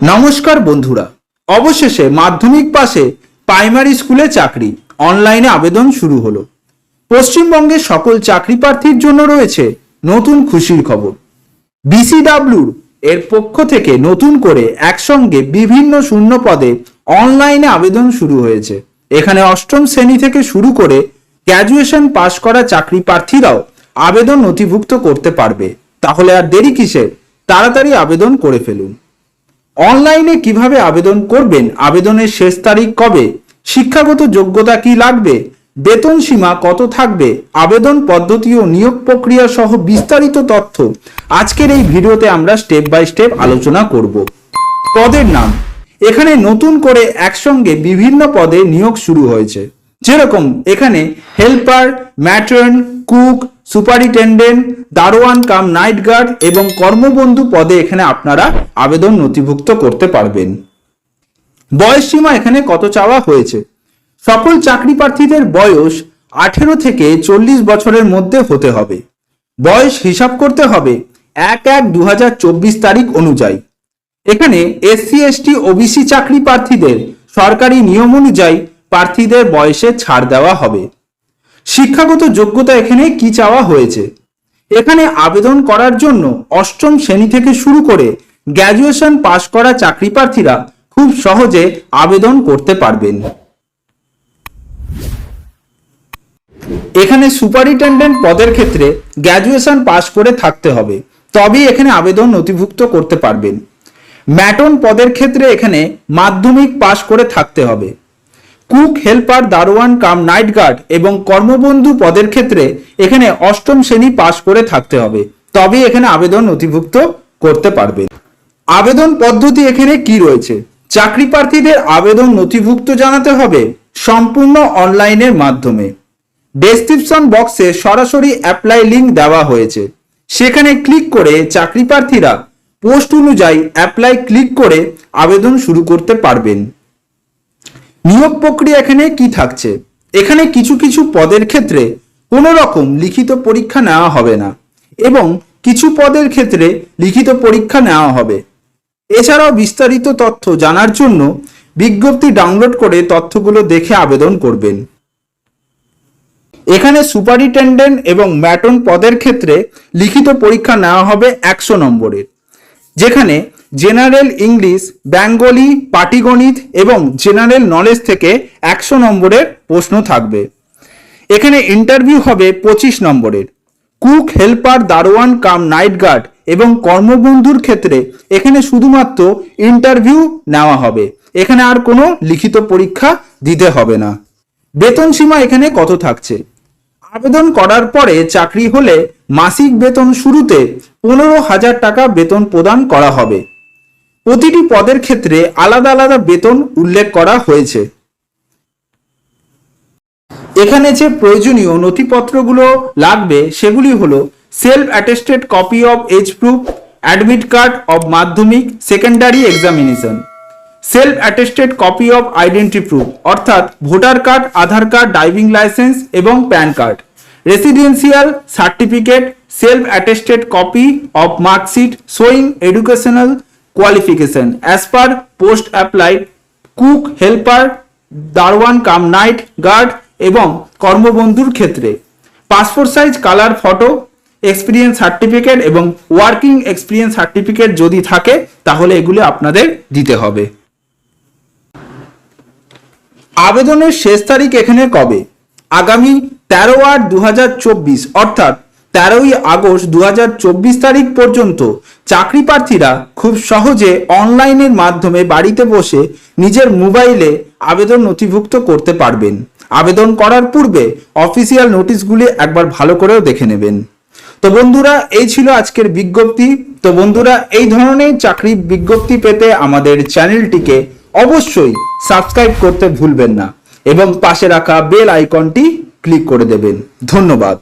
নমস্কার বন্ধুরা, অবশেষে মাধ্যমিক পাশে প্রাইমারি স্কুলে চাকরি অনলাইনে আবেদন শুরু হলো। পশ্চিমবঙ্গের সকল চাকরি প্রার্থীর জন্য রয়েছে নতুন খুশির খবর। বিসিডব্লিউর এর পক্ষ থেকে নতুন করে একসঙ্গে বিভিন্ন শূন্য পদে অনলাইনে আবেদন শুরু হয়েছে। এখানে অষ্টম শ্রেণী থেকে শুরু করে গ্র্যাজুয়েশন পাশ করা চাকরি প্রার্থীরাও আবেদন নথিভুক্ত করতে পারবে। তাহলে আর দেরি কিসের, তাড়াতাড়ি আবেদন করে ফেলুন। অনলাইনে কিভাবে আবেদন করবেন, আবেদনের শেষ তারিখ কবে, শিক্ষাগত যোগ্যতা কি লাগবে, বেতন সীমা কত থাকবে, আবেদন পদ্ধতি ও নিয়োগ প্রক্রিয়া সহ বিস্তারিত তথ্য আজকের এই ভিডিওতে আমরা স্টেপ বাই স্টেপ আলোচনা করব। পদের নাম, এখানে নতুন করে একসঙ্গে বিভিন্ন পদে নিয়োগ শুরু হয়েছে। যেরকম এখানে হেল্পার, ম্যাট্রন, কুক, সুপারিনটেন্ডেন্ট, দারোয়ান কাম নাইট গার্ড এবং কর্মবন্ধু পদে এখানে আপনারা আবেদন নথিভুক্ত করতে পারবেন। বয়স সীমা এখানে কত চাওয়া হয়েছে? সকল চাকরি প্রার্থীদের বয়স 18 থেকে 40 বছরের মধ্যে হতে হবে। বয়স হিসাব করতে হবে 1/1/2024 তারিখ অনুযায়ী। এখানে SC ST OBC চাকরি প্রার্থীদের সরকারি নিয়ম অনুযায়ী প্রার্থীদের বয়সে ছাড় দেওয়া হবে। শিক্ষাগত যোগ্যতা এখানে কি চাওয়া হয়েছে? এখানে আবেদন করার জন্য অষ্টম শ্রেণী থেকে শুরু করে গ্র্যাজুয়েশন পাশ করা চাকরি প্রার্থীরা খুব সহজে আবেদন করতে পারবেন। এখানে সুপারিনটেন্ডেন্ট পদের ক্ষেত্রে গ্র্যাজুয়েশন পাশ করে থাকতে হবে, তবেই এখানে আবেদন নথিভুক্ত করতে পারবেন। ম্যাটন পদের ক্ষেত্রে এখানে মাধ্যমিক পাশ করে থাকতে হবে। কুক, হেল্পার, দারোয়ান কাম নাইট গার্ড এবং কর্মবন্ধু পদের ক্ষেত্রে এখানে অষ্টম শ্রেণী পাশ করে থাকতে হবে, তবে এখানে আবেদন নথিভুক্ত করতে পারবেন। আবেদন পদ্ধতি এখানে কি রয়েছে? চাকরি প্রার্থীদের আবেদন নথিভুক্ত জানাতে হবে সম্পূর্ণ অনলাইনের মাধ্যমে। ডেসক্রিপশন বক্সে সরাসরি অ্যাপ্লাই লিঙ্ক দেওয়া হয়েছে, সেখানে ক্লিক করে চাকরি প্রার্থীরা পোস্ট অনুযায়ী অ্যাপ্লাই ক্লিক করে আবেদন শুরু করতে পারবেন। নিয়োগ প্রক্রিয়া এখানে কি থাকছে? এখানে কিছু কিছু পদের ক্ষেত্রে কোনো রকম লিখিত পরীক্ষা নেওয়া হবে না এবং কিছু পদের ক্ষেত্রে লিখিত পরীক্ষা নেওয়া হবে। এছাড়াও বিস্তারিত তথ্য জানার জন্য বিজ্ঞপ্তি ডাউনলোড করে তথ্যগুলো দেখে আবেদন করবেন। এখানে সুপারিনটেন্ডেন্ট এবং ম্যাটন পদের ক্ষেত্রে লিখিত পরীক্ষা নেওয়া হবে 100 নম্বরের, যেখানে জেনারেল ইংলিশ, বেঙ্গলি, পাটিগণিত এবং জেনারেল নলেজ থেকে 100 নম্বরের প্রশ্ন থাকবে। এখানে ইন্টারভিউ হবে 25 নম্বরের। কুক, হেল্পার, দারোয়ান কাম নাইট গার্ড এবং কর্মবন্ধুর ক্ষেত্রে এখানে শুধুমাত্র ইন্টারভিউ নেওয়া হবে, এখানে আর কোনো লিখিত পরীক্ষা দিতে হবে না। বেতন সীমা এখানে কত থাকছে? আবেদন করার পরে চাকরি হলে মাসিক বেতন শুরুতে 15,000 টাকা বেতন প্রদান করা হবে। প্রতিটি পদের ক্ষেত্রে আলাদা আলাদা বেতন উল্লেখ করা হয়েছে। এখানে যে প্রয়োজনীয় নথিপত্রগুলো লাগবে সেগুলি হলো self attested copy of age proof, admit card of Madhyamik secondary examination, self attested copy of identity proof অর্থাৎ voter card, Aadhaar card, driving licence এবং PAN card, residential certificate, self attested copy of marksheet showing educational qualification as per post applied, cook, helper, দারোয়ান cum night guard এবং কর্মবন্ধুর ক্ষেত্রে passport size colour photo, experience certificate এবং working experience certificate যদি থাকে তাহলে এগুলি আপনাদের দিতে হবে। আবেদনের শেষ তারিখ এখানে কবে? আগামী 13/8/2024 অর্থাৎ 13ই আগস্ট 2024 তারিখ পর্যন্ত চাকরি প্রার্থীরা খুব সহজে অনলাইনের মাধ্যমে বাড়িতে বসে নিজের মোবাইলে আবেদন নথিভুক্ত করতে পারবেন। আবেদন করার পূর্বে অফিসিয়াল নোটিশগুলি একবার ভালো করেও দেখে নেবেন। তো বন্ধুরা, এই ছিল আজকের বিজ্ঞপ্তি। তো বন্ধুরা, এই ধরনের চাকরি বিজ্ঞপ্তি পেতে আমাদের চ্যানেলটিকে অবশ্যই সাবস্ক্রাইব করতে ভুলবেন না এবং পাশে রাখা বেল আইকনটি ক্লিক করে দেবেন। ধন্যবাদ।